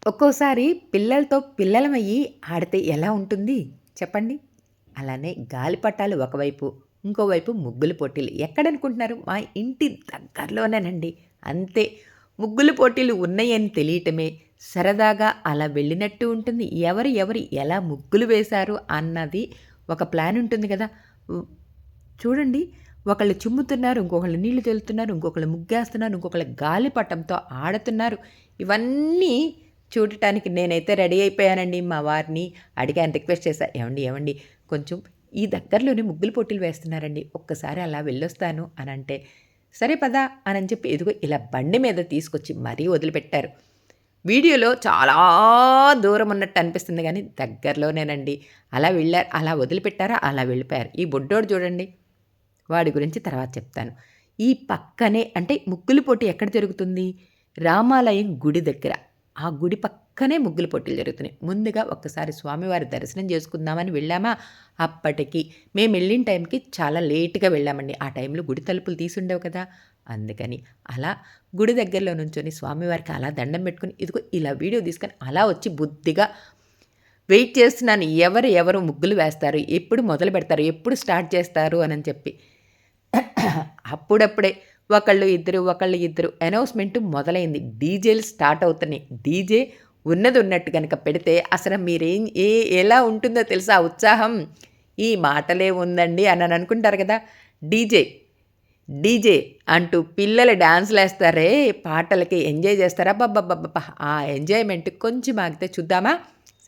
ఒక్కోసారి పిల్లలతో పిల్లలమయ్యి ఆడితే ఎలా ఉంటుంది చెప్పండి? అలానే గాలిపటాలు ఒకవైపు, ఇంకోవైపు ముగ్గుల పోటీలు. ఎక్కడనుకుంటున్నారు? మా ఇంటి దగ్గరలోనేనండి. అంతే. ముగ్గుల పోటీలు ఉన్నయని తెలియటమే సరదాగా అలా వెళ్ళినట్టు ఉంటుంది. ఎవరు ఎలా ముగ్గులు వేశారు అన్నది ఒక ప్లాన్ ఉంటుంది గదా! హ్మ్. చూడండి, ఒకళ్ళు చిమ్ముతున్నారు, ఇంకొకళ్ళు నీళ్లు చల్లుతున్నారు, ఇంకొకళ్ళు ముగ్గేస్తున్నారు, ఇంకొకళ్ళు గాలిపటంతో ఆడుతున్నారు. ఇవన్నీ చూడటానికి నేనైతే రెడీ అయిపోయానండి. మా వారిని అడిగాను, రిక్వెస్ట్ చేశా. ఏవండి కొంచెం ఈ దగ్గరలోనే ముగ్గుల పోటీలు వేస్తున్నారండి. ఒక్కసారి అలా వెళ్ళొస్తాను అనంటే, సరే పదా అనని చెప్పి ఇదిగో ఇలా బండి మీద తీసుకొచ్చి మరీ వదిలిపెట్టారు. వీడియోలో చాలా దూరం ఉన్నట్టు అనిపిస్తుంది గానీ దగ్గరలోనేనండి. అలా వెళ్ళారు, అలా వదిలిపెట్టారా, అలా వెళ్ళిపోయారు. ఈ బుడ్డోడు చూడండి, వాడి గురించి తర్వాత చెప్తాను. ఈ పక్కనే అంటే ముగ్గుల పోటీ ఎక్కడ జరుగుతుంది? రామాలయం గుడి దగ్గర. ఆ గుడి పక్కనే ముగ్గుల పోటీలు జరుగుతున్నాయి. ముందుగా ఒక్కసారి స్వామివారి దర్శనం చేసుకుందామని వెళ్ళామా, అప్పటికి మేమెళ్ళిన టైంకి చాలా లేట్‌గా వెళ్ళామండి. ఆ టైంలో గుడి తలుపులు తీసుండేవు కదా! అందుకని అలా గుడి దగ్గరలో నుంచొని స్వామివారికి అలా దండం పెట్టుకొని, ఇదిగో ఇలా వీడియో తీసుకొని అలా వచ్చి బుద్ధిగా వెయిట్ చేస్తున్నాను. ఎవరు ముగ్గులు వేస్తారు? ఎప్పుడు మొదలు పెడతారు? ఎప్పుడు స్టార్ట్ చేస్తారు అనని చెప్పి. అప్పుడప్పుడే ఒకళ్ళు ఇద్దరు అనౌన్స్‌మెంట్ మొదలైంది. డీజేలు స్టార్ట్ అవుతున్నాయి. డీజే ఉన్నది ఉన్నట్టు గనక పెడితే అసలు మీరేం ఎలా ఉంటుందో తెలుసా ఆ ఉత్సాహం? ఈ మాటలే ఉందండి అని అనుకుంటారు కదా! డీజే, డీజే అంటూ పిల్లలు డాన్సులేస్తారే పాటలకి ఎంజాయ్ చేస్తారు. అబ్బబ్బబ్బబ్బా! ఆ ఎంజాయ్‌మెంట్ కొంచెం ఆగితే చూద్దామా?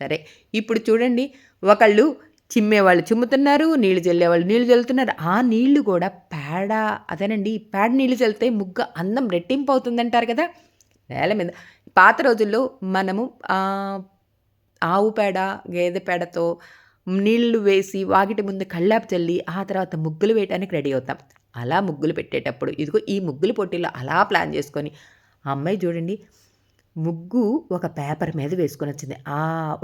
సరే, ఇప్పుడు చూడండి, ఒకళ్ళు చిమ్మేవాళ్ళు చిమ్ముతున్నారు, నీళ్లు జల్లేవాళ్ళు నీళ్లు జల్లుతున్నారు. ఆ నీళ్లు గూడా పేడ, అదేనండి, పేడ నీళ్లు చల్లితే ముగ్గు అందం రెట్టింపు అవుతుందంటారు కదా! నేల మీద పాత రోజుల్లో మనము ఆవు పేడ, గేదె పేడతో నీళ్లు వేసి వాకిటి ముందు కల్లాపు చల్లి ఆ తర్వాత ముగ్గులు వేయటానికి రెడీ అవుతాం. అలా ముగ్గులు పెట్టేటప్పుడు ఇదిగో ఈ ముగ్గుల పోటీలో అలా ప్లాన్ చేసుకొని, ఆ అమ్మాయి చూడండి, ముగ్గు ఒక పేపర్ మీద వేసుకొనొచ్చింది.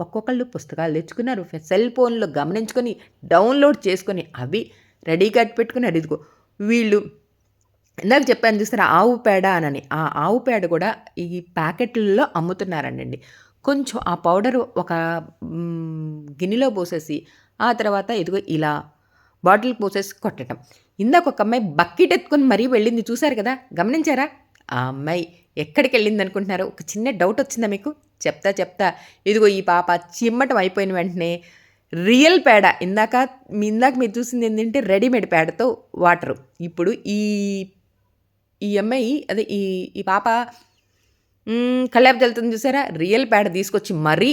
ఒక్కొక్కళ్ళు పుస్తకాలు తెచ్చుకున్నారు. సెల్ ఫోన్‌లో గమనించుకొని, డౌన్‌లోడ్ చేసుకొని, అవి రెడీగా పెట్టుకున్నారు. ఇదిగో వీళ్ళు ఇందాక చెప్పాను చూసారా ఆవు పేడ అనని. ఆ ఆవు పేడ గూడా ఈ ప్యాకెట్‌లలో అమ్ముతున్నారండండి. కొంచెం ఆ పౌడరు ఒక గిన్నెలో పోసేసి, ఆ తర్వాత ఇదిగో ఇలా బాటిల్‌కి పోసేసి కొట్టటం. ఇందాక ఒక అమ్మాయి బకెట్ ఎత్తుకొని మరీ వెళ్ళింది చూసారు కదా! గమనించారా? ఆ అమ్మాయి ఎక్కడికెళ్ళిందనుకుంటున్నారు? ఒక చిన్న డౌట్ వచ్చిందా మీకు? చెప్తా. ఇదిగో ఈ పాప చిమ్మటం అయిపోయిన వెంటనే రియల్ పేడ, ఇందాక మీరు చూసిందేంటంటే రెడీమేడ్ పేడతో వాటరు. ఇప్పుడు ఈ అమ్మాయి అదే ఈ ఈ పాప కల్లాపు జల్లుతుంది చూసారా? రియల్ పేడ తీసుకొచ్చి మరీ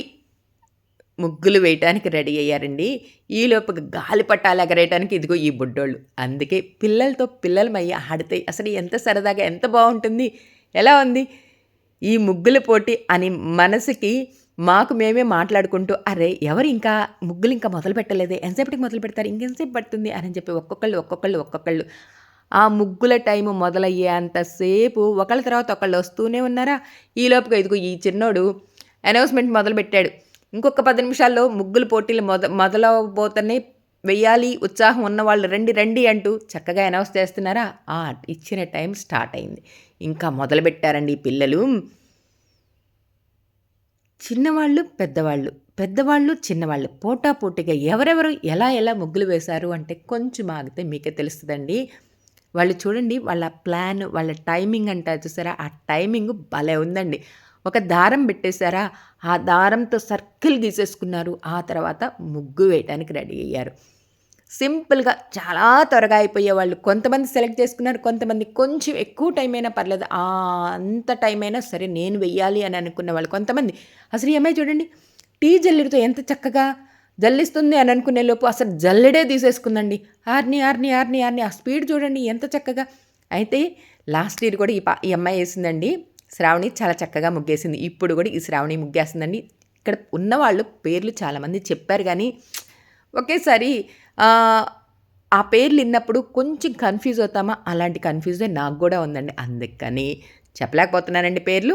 ముగ్గులు వేయటానికి రెడీ అయ్యారండి. ఈలోపుగా గాలిపటాలు ఎగరేయటానికి ఇదిగో ఈ బుడ్డోళ్ళు. అందుకే పిల్లలతో పిల్లలమయ్యి ఆడితే అసలు ఎంత సరదాగా, ఎంత బావుంటుంది. ఎలా ఉంది? ఈ ముగ్గుల పోటీ అని మనసుకి మాకు మేమే మాట్లాడుకుంటూ, అరే! ఎవరు ఇంకా ముగ్గులు ఇంకా మొదలు పెట్టలేదే, ఎంతసేపటికి మొదలు పెడతారు? ఇంకెంతసేపు పడుతుంది అని చెప్పి ఒక్కొక్కళ్ళు ఆ ముగ్గుల టైము మొదలయ్యేంత సేపు ఒకళ్ళ తర్వాత ఒకళ్ళు వస్తూనే ఉన్నారా? ఈలోపుగా ఇదిగో ఈ చిన్నోడు అనౌన్స్‌మెంట్ మొదలుపెట్టాడు. ఇంకొక 10 నిమిషాల్లో ముగ్గుల పోటీలు మొదలవబోతున్నాయి. వెయ్యాలి, ఉత్సాహం ఉన్నవాళ్ళు రండి రండి అంటూ చక్కగా అనౌన్స్ చేస్తున్నారా? ఇచ్చిన టైం స్టార్ట్ అయింది. ఇంకా మొదలుపెట్టారండి ఈ పిల్లలు. చిన్నవాళ్ళు, పెద్దవాళ్ళు, చిన్నవాళ్ళు పోటాపోటీగా ఎవరెవరు ఎలా ముగ్గులు వేశారు అంటే కొంచెం ఆగితే మీకే తెలుస్తదండి. వాళ్ళు చూడండి, వాళ్ళ ప్లాన్, వాళ్ళ టైమింగ్ అంటారు చూసారా? ఆ టైమింగ్ భలే ఉందండి. ఒక దారం పెట్టేసారా, ఆ దారంతో సర్కిల్ గీసేసుకున్నారు. ఆ తర్వాత ముగ్గు వేయటానికి రెడీ అయ్యారు. సింపుల్‌గా చాలా త్వరగా అయిపోయేవాళ్ళు. కొంతమంది సెలెక్ట్ చేసుకున్నారు. కొంతమంది కొంచెం ఎక్కువ టైం అయినా పర్లేదు. అంత టైం అయినా సరే నేను వెయ్యాలి అని అనుకున్నవాళ్ళు కొంతమంది. అసలు ఈ అమ్మాయి చూడండి, టీ జల్లెడతో ఎంత చక్కగా జల్లిస్తుంది అని అనుకునే లోపు అసలు జల్లెడే తీసేసుకుందండి. ఆర్ని ఆ స్పీడ్ చూడండి ఎంత చక్కగా. అయితే లాస్ట్ ఇయర్ కూడా ఈ అమ్మాయి ఏసిందండి. శ్రావణి చాలా చక్కగా ముగ్గేసింది. ఇప్పుడు కూడా ఈ శ్రావణి ముగ్గేస్తుందండి. ఇక్కడ ఉన్నవాళ్ళు పేర్లు చాలామంది చెప్పారు గానీ, ఒకేసారి ఆ పేర్లు ఇన్నప్పుడు కొంచెం కన్‌ఫ్యూజ్ అవుతామా? అలాంటి కన్‌ఫ్యూజే నాకు గూడా ఉందండి. అందుకని చెప్పలేకపోతున్నానండి పేర్లు.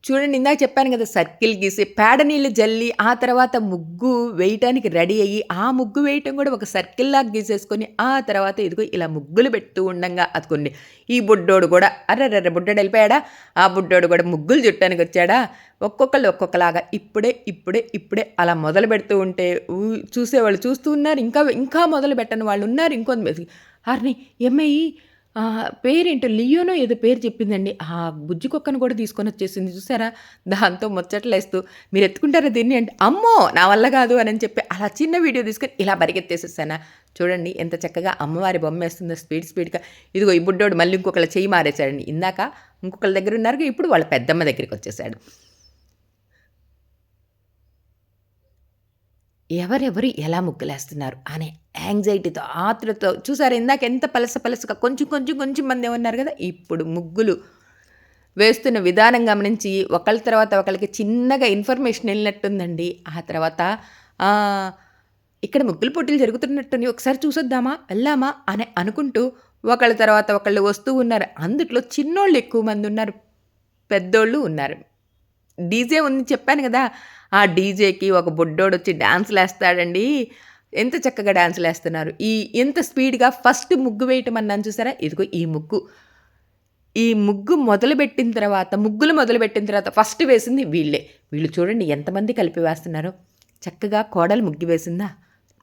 చూడండి ఇందాక చెప్పాను కదా! సర్కిల్ గీసి, పేడ నీళ్ళు జల్లి, ఆ తర్వాత ముగ్గు వేయటానికి రెడీ అయ్యి, ఆ ముగ్గు వేయటం కూడా ఒక సర్కిల్‌లాగా గీసేసుకొని, ఆ తర్వాత ఇదిగో ఇలా ముగ్గులు పెడుతూ ఉండంగా అదిగోండి ఈ బుడ్డోడు కూడా అర్రెర్రె! బుడ్డోడు వెళ్ళిపోయాడా? ఆ బుడ్డోడు కూడా ముగ్గులు చుట్టానికొచ్చాడా? ఒక్కొక్కళ్ళు ఒక్కొక్కలాగా ఇప్పుడే అలా మొదలు పెడుతూ ఉంటే చూసేవాళ్ళు చూస్తూ ఉన్నారు. ఇంకా మొదలు పెట్టని వాళ్ళున్నారు. ఇంకొంతమంది అర్రె! ఏమ్మాయి పేరేంటో లియోనో ఏదో పేరు చెప్పిందండి. ఆ బుజ్జి కుక్కను కూడా తీసుకొనొచ్చేసింది చూసారా? దాంతో ముచ్చట్లేస్తూ మీరెత్తుకుంటారా దీన్ని అంటే, అమ్మో! నా వల్ల కాదు అని చెప్పి అలా చిన్న వీడియో తీసుకొని ఇలా పరిగెత్తేసేసానా. చూడండి ఎంత చక్కగా అమ్మవారి బొమ్మేస్తుందో స్పీడ్‌గా. ఇదిగో ఈ బుడ్డోడు మళ్ళీ ఇంకొకళ్ళ చెయ్యి మారేశాడండి. ఇందాక ఇంకొకళ్ళ దగ్గర ఉన్నారుగా, ఇప్పుడు వాళ్ళ పెద్దమ్మ దగ్గరికొచ్చేసాడు. ఎవరెవరు ఎలా ముగ్గులేస్తున్నారు అనే యాంగ్జైటీతో, ఆతృతతో చూసారా ఇందాక ఎంత పలసగా కొంచెం మందే ఉన్నారు కదా! ఇప్పుడు ముగ్గులు వేస్తున్న విధానం గమనించి ఒకళ్ళ తర్వాత ఒకళ్ళకి చిన్నగా ఇన్ఫర్మేషన్ ఎళ్ళినట్టుందండి. ఆ తర్వాత ఇక్కడ ముగ్గుల పోటీలు జరుగుతున్నట్టున్నాయి. ఒకసారి చూసొద్దామా? వెళ్దామా? అని అనుకుంటూ ఒకళ్ళ తర్వాత ఒకళ్ళు వస్తూ ఉన్నారు. అందుట్లో చిన్నోళ్ళు ఎక్కువ మంది ఉన్నారు. పెద్దోళ్ళు ఉన్నారు. డీజే ఉంది చెప్పాను గదా! ఆ డీజేకి ఒక బుడ్డోడొచ్చి డాన్సులేస్తాడండి. ఎంత చక్కగా డాన్సులేస్తున్నారు. ఎంత స్పీడ్‌గా ఫస్ట్ ముగ్గు వేయటం అన్నాను చూసారా? ఇదిగో ఈ ముగ్గులు మొదలుపెట్టిన తర్వాత ఫస్ట్ వేసింది వీళ్ళే. వీళ్ళు చూడండి ఎంతమంది కలిపి వేస్తున్నారో. చక్కగా కోడలు ముగ్గు వేసిందా?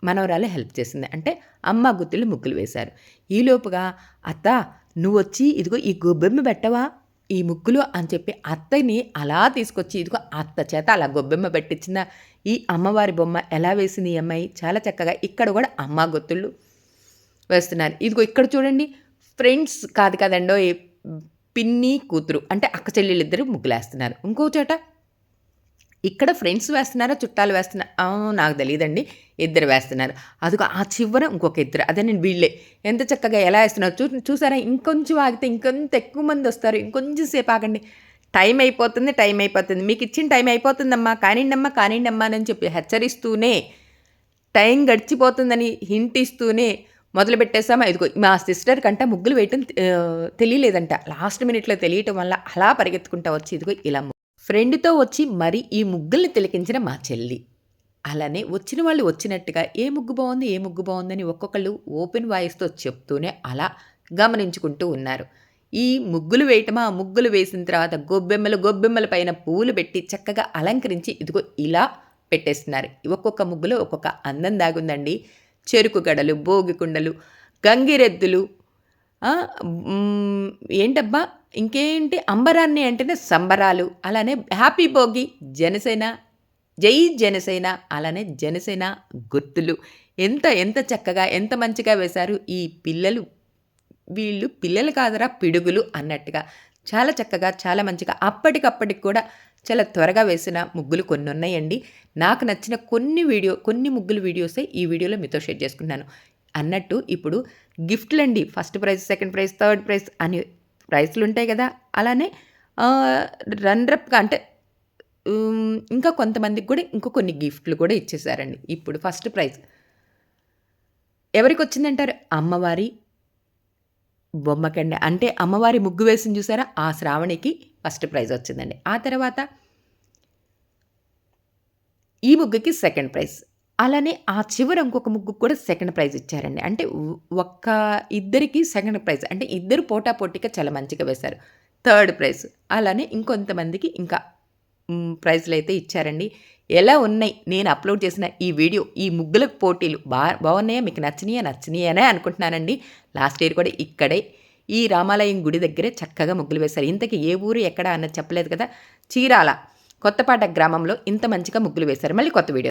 మనవరాలు హెల్ప్ చేసింది. అంటే అమ్మ గుత్తిళ్ళు ముగ్గులు వేశారు. ఈలోపుగా అత్త నువ్వొచ్చి ఇదిగో ఈ గొబ్బెమ్మ పెట్టవా? ఈ ముగ్గులు అని చెప్పి అత్తని అలా తీసుకొచ్చి ఇదిగో అత్త చేత అలా గొబ్బెమ్మ పెట్టించిన ఈ అమ్మవారి బొమ్మ ఎలా వేసింది ఈ అమ్మాయి చాలా చక్కగా. ఇక్కడ కూడా అమ్మ గుత్తుళ్ళు వేస్తున్నారు. ఇదిగో ఇక్కడ చూడండి ఫ్రెండ్స్ కాదు కదండోయ్, పిన్ని కూతురు అంటే అక్క చెల్లెళ్ళిద్దరూ ముగ్గులేస్తున్నారు. ఇంకో చోట ఇక్కడ ఫ్రెండ్స్ వేస్తున్నారా చుట్టాలు నాకు తెలీదండి. ఇద్దరు వేస్తున్నారు. అదిగో ఆ చివర ఇంకొక ఇద్దరు అదేనండి వీళ్ళే. ఎంత చక్కగా ఎలా వేస్తున్నారు చూసారా? ఇంకొంచెం ఆగితే ఇంకొంత ఎక్కువ మంది వస్తారు. ఇంకొంచెం సేపు ఆగండి, టైం అయిపోతుంది. మీకు ఇచ్చిన టైం అయిపోతుందమ్మా, కానిండమ్మా అని చెప్పి హెచ్చరిస్తూనే, టైం గడిచిపోతుందని హింట్ ఇస్తూనే మొదలు పెట్టేసామా. ఇదిగో మా సిస్టర్ కంట ముగ్గులు వేయటం తెలియలేదంట. లాస్ట్ మినిట్లో తెలియటం వల్ల అలా పరిగెత్తుకుంటా వచ్చి ఇదిగో ఇలా ఫ్రెండ్‌తో వచ్చి మరి ఈ ముగ్గుల్ని తిలకించిన మా చెల్లి. అలానే వచ్చిన వాళ్ళు వచ్చినట్టుగా ఏ ముగ్గు బావుందని ఒక్కొక్కళ్ళు ఓపెన్ వాయిస్‌తో చెప్తూనే అలా గమనించుకుంటూ ఉన్నారు. ఈ ముగ్గులు వేయటమా, ముగ్గులు వేసిన తర్వాత గొబ్బెమ్మల పైన పువ్వులు పెట్టి చక్కగా అలంకరించి ఇదిగో ఇలా పెట్టేస్తున్నారు. ఒక్కొక్క ముగ్గులో ఒక్కొక్క అందం దాగుందండి. చెరుకు గడలు, భోగి కుండలు, గంగిరెద్దులు, ఏంటబ్బా ఇంకేంటి అంబరాన్ని అంటేనే సంబరాలు. అలానే హ్యాపీ భోగి, జనసేన, జై జనసేన, అలానే జనసేన గుర్తులు. ఎంత చక్కగా ఎంత మంచిగా వేశారు ఈ పిల్లలు. వీళ్ళు పిల్లలు కాదురా పిడుగులు అన్నట్టుగా చాలా చక్కగా చాలా మంచిగా అప్పటికప్పటికి కూడా చాలా త్వరగా వేసిన ముగ్గులు కొన్ని ఉన్నాయండి. నాకు నచ్చిన కొన్ని ముగ్గులు వీడియోసే ఈ వీడియోలో మీతో షేర్ చేసుకున్నాను. అన్నట్టు ఇప్పుడు గిఫ్ట్లండి. First prize, second prize, third prize అని ప్రైజ్లు ఉంటాయి కదా! అలానే రన్‌రప్‌గా అంటే ఇంకా కొంతమందికి కూడా కొన్ని గిఫ్ట్లు కూడా ఇచ్చేసారండి. ఇప్పుడు ఫస్ట్ ప్రైజ్ ఎవరికొచ్చిందంటారు? అమ్మవారి బొమ్మకండి. అంటే అమ్మవారి ముగ్గు వేసింది చూసారా? ఆ శ్రావణికి ఫస్ట్ ప్రైజ్ వచ్చిందండి. ఆ తర్వాత ఈ ముగ్గుకి సెకండ్ ప్రైజ్. అలానే ఆ చివర ఇంకొక ముగ్గుకు కూడా సెకండ్ ప్రైజ్ ఇచ్చారండి. అంటే ఇద్దరికి సెకండ్ ప్రైజ్. అంటే ఇద్దరు పోటాపోటీగా చాలా మంచిగా వేశారు. Third prize. అలానే ఇంకొంతమందికి ఇంకా ప్రైజ్‌లైతే ఇచ్చారండి. ఎలా ఉన్నాయి నేను అప్లోడ్ చేసిన ఈ వీడియో, ఈ ముగ్గుల పోటీలు బాగున్నాయా? మీకు నచ్చినాయనే అనుకుంటున్నానండి. లాస్ట్ ఇయర్ కూడా ఇక్కడే ఈ రామాలయం గుడి దగ్గరే చక్కగా ముగ్గులు వేశారు. ఇంతకీ ఏ ఊరు ఎక్కడ అన్నది చెప్పలేదు కదా! చీరాల కొత్తపాట గ్రామంలో ఇంత మంచిగా ముగ్గులు వేశారు. మళ్ళీ కొత్త వీడియో